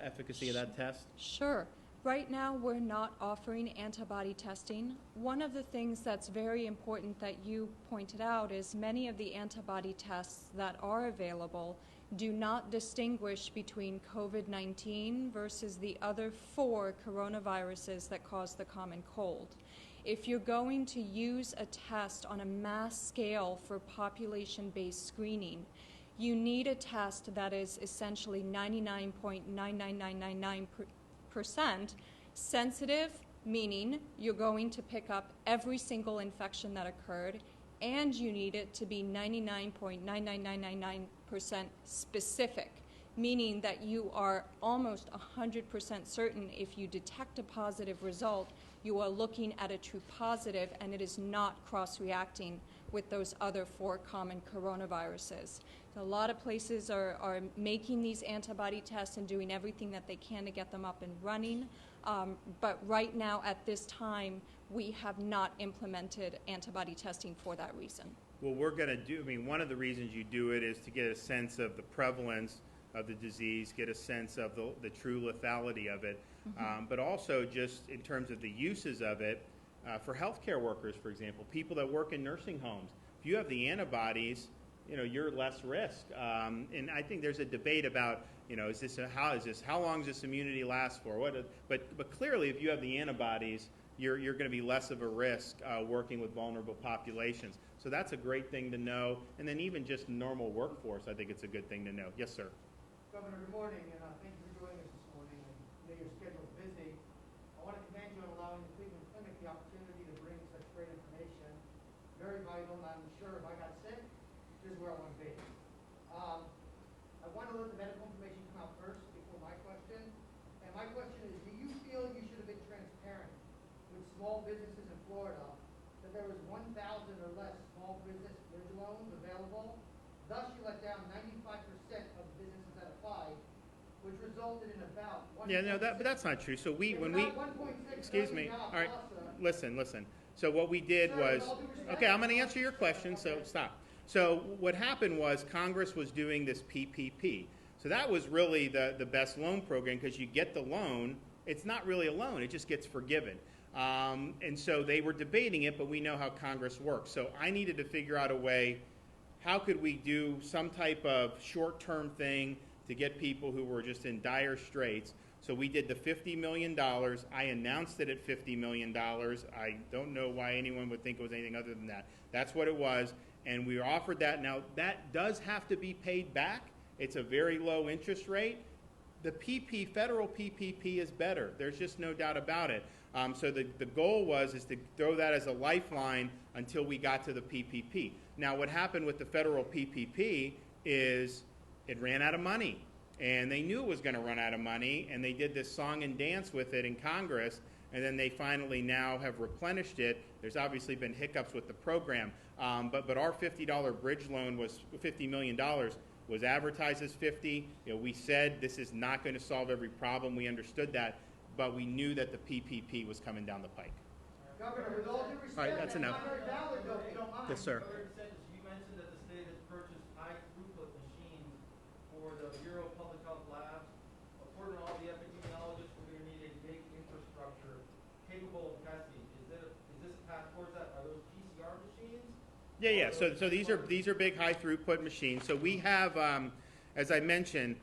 efficacy of that test? Sure. Right now, we're not offering antibody testing. One of the things that's very important that you pointed out is many of the antibody tests that are available do not distinguish between COVID-19 versus the other 4 coronaviruses that cause the common cold. If you're going to use a test on a mass scale for population-based screening, you need a test that is essentially 99.99999% sensitive, meaning you're going to pick up every single infection that occurred, and you need it to be 99.99999% specific, meaning that you are almost 100% certain if you detect a positive result, you are looking at a true positive, and it is not cross-reacting with those other 4 common coronaviruses. So a lot of places are making these antibody tests and doing everything that they can to get them up and running. But right now, at this time, we have not implemented antibody testing for that reason. Well, we're going to do, one of the reasons you do it is to get a sense of the prevalence of the disease, get a sense of the true lethality of it, but also just in terms of the uses of it for healthcare workers, for example, people that work in nursing homes. If you have the antibodies, you're less risk. And I think there's a debate about, how long does this immunity last for? But clearly, if you have the antibodies, you're going to be less of a risk working with vulnerable populations. So that's a great thing to know. And then even just normal workforce, I think it's a good thing to know. Yes, sir. Governor, good morning, and thank you for joining us this morning. I know your schedule's busy. I want to commend you on allowing the Cleveland Clinic the opportunity to bring such great information. Very vital, and I'm sure if I got sick, this is where I want to be. I want to let the medical information come out first before my question. And my question is, do you small businesses in Florida that there was 1,000 or less small business bridge loans available. Thus, you let down 95% of the businesses that applied, which resulted in about 1. Yeah, no, but that's not true. So when we, excuse me, all right, listen. So what we did was, okay, I'm going to answer your question, so stop. So what happened was Congress was doing this PPP. So that was really the best loan program, because you get the loan, it's not really a loan, it just gets forgiven. And so they were debating it, but we know how Congress works. So I needed to figure out a way, how could we do some type of short-term thing to get people who were just in dire straits. So we did the $50 million. I announced it at $50 million. I don't know why anyone would think it was anything other than that. That's what it was, and we offered that. Now, that does have to be paid back. It's a very low interest rate. The federal PPP is better. There's just no doubt about it. So the goal is to throw that as a lifeline until we got to the PPP. Now, what happened with the federal PPP is it ran out of money, and they knew it was going to run out of money, and they did this song and dance with it in Congress, and then they finally now have replenished it. There's obviously been hiccups with the program, but our $50 bridge loan was $50 million. Was advertised as 50. We said this is not going to solve every problem. We understood that, but we knew that the PPP was coming down the pike. Governor, with all due respect, All right, that's enough. not very valid, though, if you don't mind. Yes, sir. Governor DeSantis, you mentioned that the state has purchased high throughput machines for the Bureau of Public Health labs. According to all the epidemiologists, we're going to need a big infrastructure capable of testing. Is this a path towards that? Are those PCR machines? Yeah. So these are big high throughput machines. So we have, as I mentioned,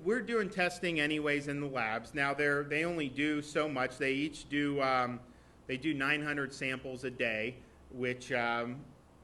we're doing testing anyways in the labs. Now they only do so much. They each do 900 samples a day, which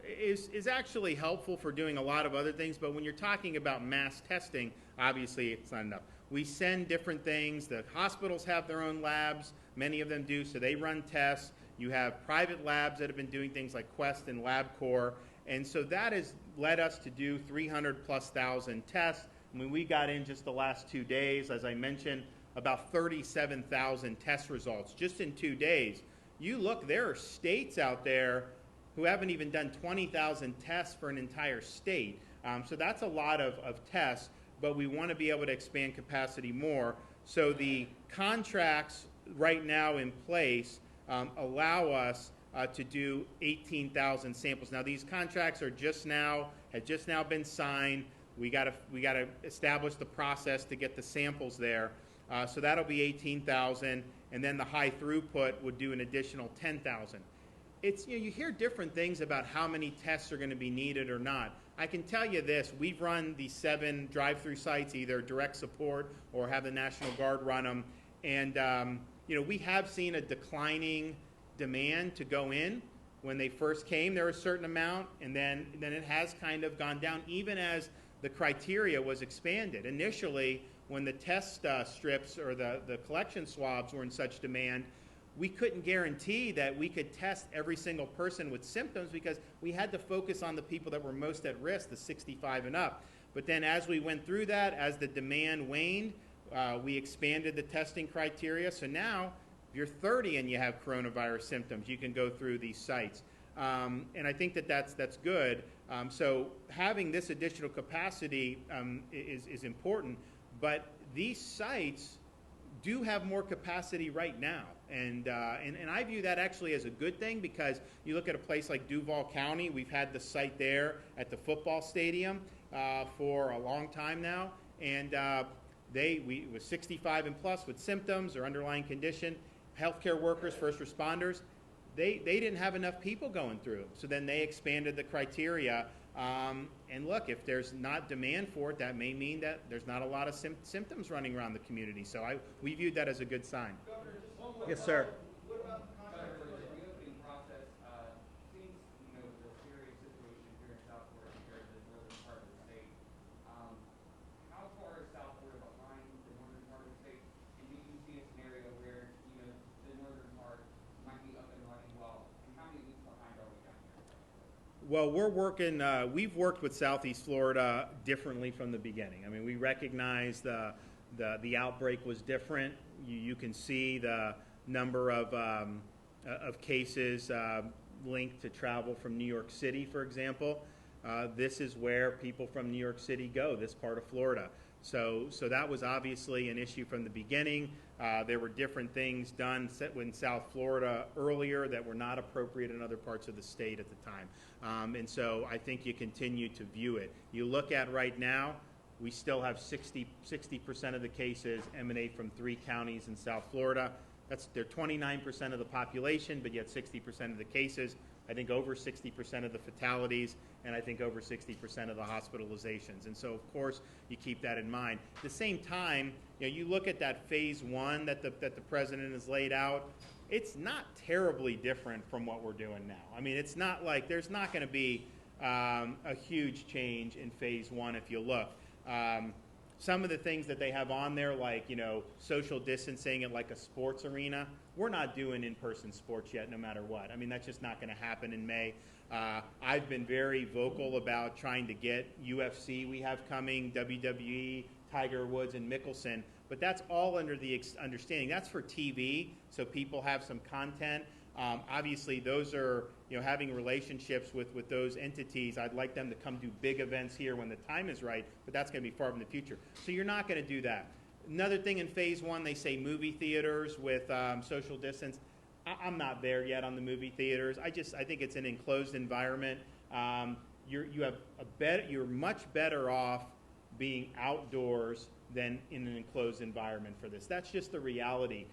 is actually helpful for doing a lot of other things. But when you're talking about mass testing, obviously it's not enough. We send different things. The hospitals have their own labs. Many of them do, so they run tests. You have private labs that have been doing things like Quest and LabCorp, and so that has led us to do 300,000+ tests. I mean, we got in just the last 2 days, as I mentioned, about 37,000 test results just in 2 days. You look, there are states out there who haven't even done 20,000 tests for an entire state. So that's a lot of tests, but we want to be able to expand capacity more. So the contracts right now in place allow us to do 18,000 samples. Now these contracts have just now been signed. We got to establish the process to get the samples there. So that'll be 18,000, and then the high throughput would do an additional 10,000. It's, you hear different things about how many tests are going to be needed or not. I can tell you this: we've run these 7 drive-through sites, either direct support or have the National Guard run them, and we have seen a declining demand to go in. When they first came, there was a certain amount, and then it has kind of gone down, even as the criteria was expanded. Initially, when the test strips or the collection swabs were in such demand, we couldn't guarantee that we could test every single person with symptoms, because we had to focus on the people that were most at risk, the 65 and up. But then as we went through that, as the demand waned, we expanded the testing criteria. So now, if you're 30 and you have coronavirus symptoms, you can go through these sites. And I think that's good. So having this additional capacity is important. But these sites do have more capacity right now. And I view that actually as a good thing, because you look at a place like Duval County, we've had the site there at the football stadium for a long time now. And we was 65 and plus with symptoms or underlying condition, healthcare workers, first responders, they didn't have enough people going through. So then they expanded the criteria. And look, if there's not demand for it, that may mean that there's not a lot of symptoms running around the community. So we viewed that as a good sign. Governor, just one more Yes, sir. What about the contract for the reopening process seems, the serious situation here in South Florida compared to the northern part of the state. How far is South Florida behind the northern part of the state? And do you see a scenario where, the northern part might be up and running well? And how many weeks behind are we down here? Well, we've worked with Southeast Florida differently from the beginning. I mean, we recognize the outbreak was different. You can see the number of of cases linked to travel from New York City, for example. This is where people from New York City go, this part of Florida. So that was obviously an issue from the beginning. There were different things done in South Florida earlier that were not appropriate in other parts of the state at the time. And so I think you continue to view it. You look at right now, we still have 60% of the cases emanate from 3 counties in South Florida. They're 29% of the population, but yet 60% of the cases. I think over 60% of the fatalities, and I think over 60% of the hospitalizations. And so, of course, you keep that in mind. At the same time, you look at that phase 1 that the president has laid out. It's not terribly different from what we're doing now. I mean, it's not like there's not going to be a huge change in phase 1 if you look. Some of the things that they have on there, like, social distancing at like a sports arena, we're not doing in-person sports yet, no matter what. I mean, that's just not going to happen in May. I've been very vocal about trying to get UFC we have coming, WWE, Tiger Woods, and Mickelson, but that's all under the understanding. That's for TV, so people have some content. Obviously, those are, having relationships with those entities. I'd like them to come do big events here when the time is right, but that's going to be far in the future. So you're not going to do that. Another thing in phase 1, they say movie theaters with social distance. I'm not there yet on the movie theaters. I think it's an enclosed environment. You're much better off being outdoors than in an enclosed environment for this. That's just the reality.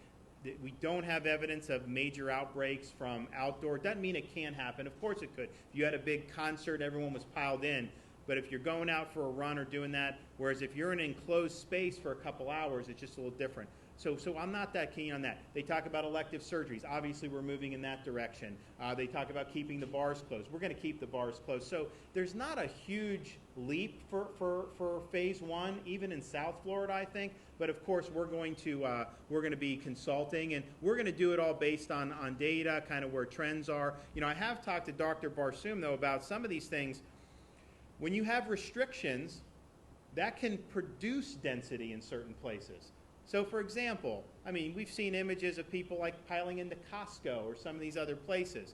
We don't have evidence of major outbreaks from outdoor. Doesn't mean it can't happen. Of course it could. If you had a big concert, everyone was piled in. But if you're going out for a run or doing that, whereas if you're in an enclosed space for a couple hours, it's just a little different. So I'm not that keen on that. They talk about elective surgeries. Obviously, we're moving in that direction. They talk about keeping the bars closed. We're going to keep the bars closed. So there's not a huge leap for phase 1, even in South Florida, I think. But of course, we're going to be consulting, and we're going to do it all based on data, kind of where trends are. I have talked to Dr. Barsoom, though, about some of these things. When you have restrictions, that can produce density in certain places. So, for example, we've seen images of people like piling into Costco or some of these other places.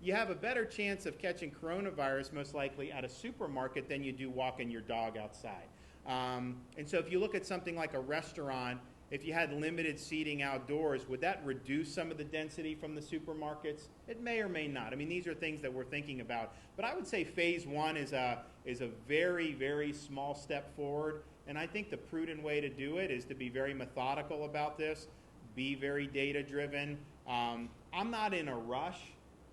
You have a better chance of catching coronavirus, most likely, at a supermarket than you do walking your dog outside. And so if you look at something like a restaurant, if you had limited seating outdoors, would that reduce some of the density from the supermarkets? It may or may not. These are things that we're thinking about. But I would say phase 1 is a very, very small step forward. And I think the prudent way to do it is to be very methodical about this, be very data-driven. I'm not in a rush,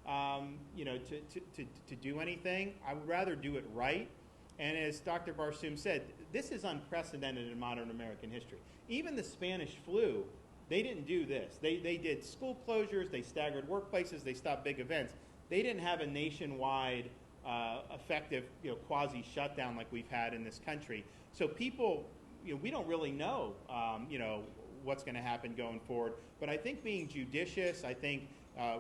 to do anything. I would rather do it right. And as Dr. Barsoom said, this is unprecedented in modern American history. Even the Spanish flu, they didn't do this. They did school closures, they staggered workplaces, they stopped big events. They didn't have a nationwide effective quasi shutdown like we've had in this country. So people, we don't really know, what's going to happen going forward. But I think being judicious, I think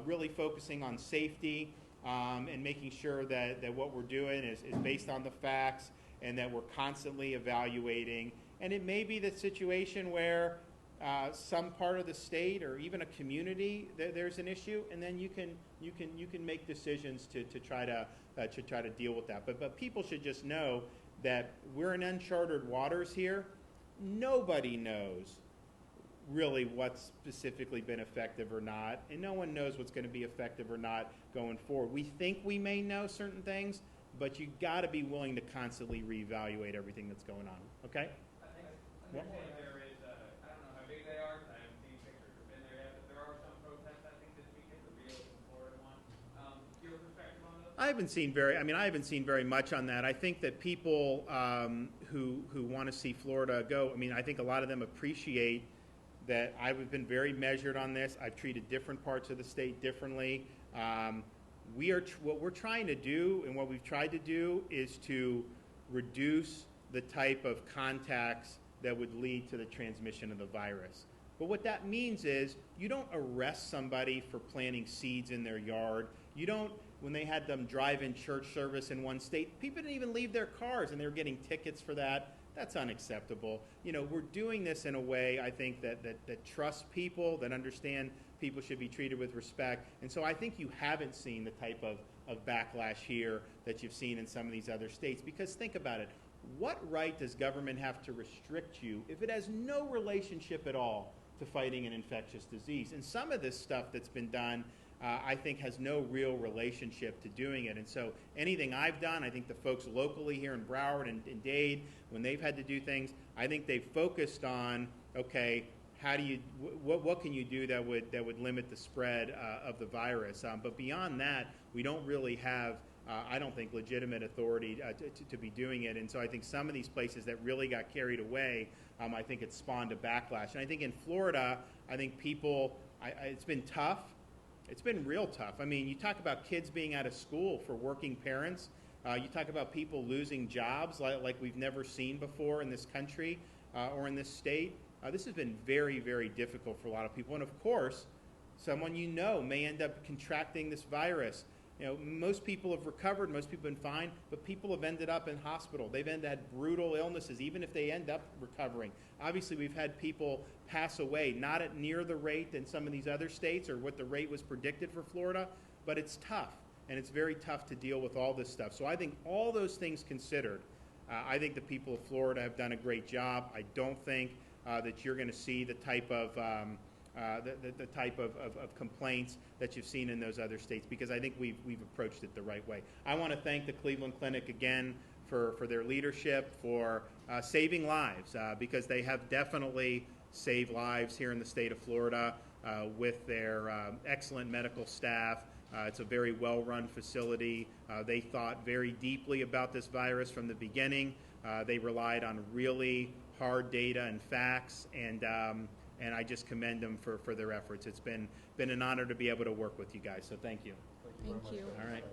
really focusing on safety and making sure that what we're doing is based on the facts and that we're constantly evaluating. And it may be the situation where some part of the state or even a community there's an issue, and then you can make decisions to try to deal with that. But people should just know that we're in uncharted waters here. Nobody knows really what's specifically been effective or not, and no one knows what's going to be effective or not going forward. We think we may know certain things, but you got to be willing to constantly reevaluate everything that's going on. Okay? I think there is, I don't know how big they are, I haven't seen pictures or been there yet, but there are some protests, I think, this weekend, the reopen Florida one. Your perspective on those? I haven't seen very much on that. I think that people who want to see Florida go, I think a lot of them appreciate that I've been very measured on this. I've treated different parts of the state differently. What we're trying to do, and what we've tried to do, is to reduce the type of contacts that would lead to the transmission of the virus. But what that means is you don't arrest somebody for planting seeds in their yard. You don't, when they had them drive-in church service in one state, people didn't even leave their cars, and they were getting tickets for that. That's unacceptable. You know, we're doing this in a way, I think, that trusts people, that understand people should be treated with respect. And so I think you haven't seen the type of backlash here that you've seen in some of these other states. Because think about it. What right does government have to restrict you if it has no relationship at all to fighting an infectious disease? And some of this stuff that's been done, I think, has no real relationship to doing it. And so anything I've done, I think the folks locally here in Broward and Dade, when they've had to do things, I think they've focused on, okay, how do you, what can you do that would limit the spread of the virus? But beyond that, we don't really have, I don't think, legitimate authority to be doing it. And so I think some of these places that really got carried away, I think it spawned a backlash. And I think in Florida, I think people, it's been tough. It's been real tough. I mean, you talk about kids being out of school for working parents. You talk about people losing jobs like we've never seen before in this country or in this state. This has been very, very difficult for a lot of people. And of course, someone you know may end up contracting this virus. You know, most people have recovered, most people have been fine, but people have ended up in hospital. They've had brutal illnesses, even if they end up recovering. Obviously, we've had people pass away, not at near the rate in some of these other states or what the rate was predicted for Florida, but it's tough, and it's very tough to deal with all this stuff. So I think all those things considered, I think the people of Florida have done a great job. I don't think that you're going to see the type of the type of complaints that you've seen in those other states, because I think we've approached it the right way. I want to thank the Cleveland Clinic again for their leadership, for saving lives, because they have definitely saved lives here in the state of Florida with their excellent medical staff. It's a very well-run facility. They thought very deeply about this virus from the beginning. They relied on really hard data and facts, and I just commend them for their efforts. It's been an honor to be able to work with you guys, so thank you. Thank you. All right.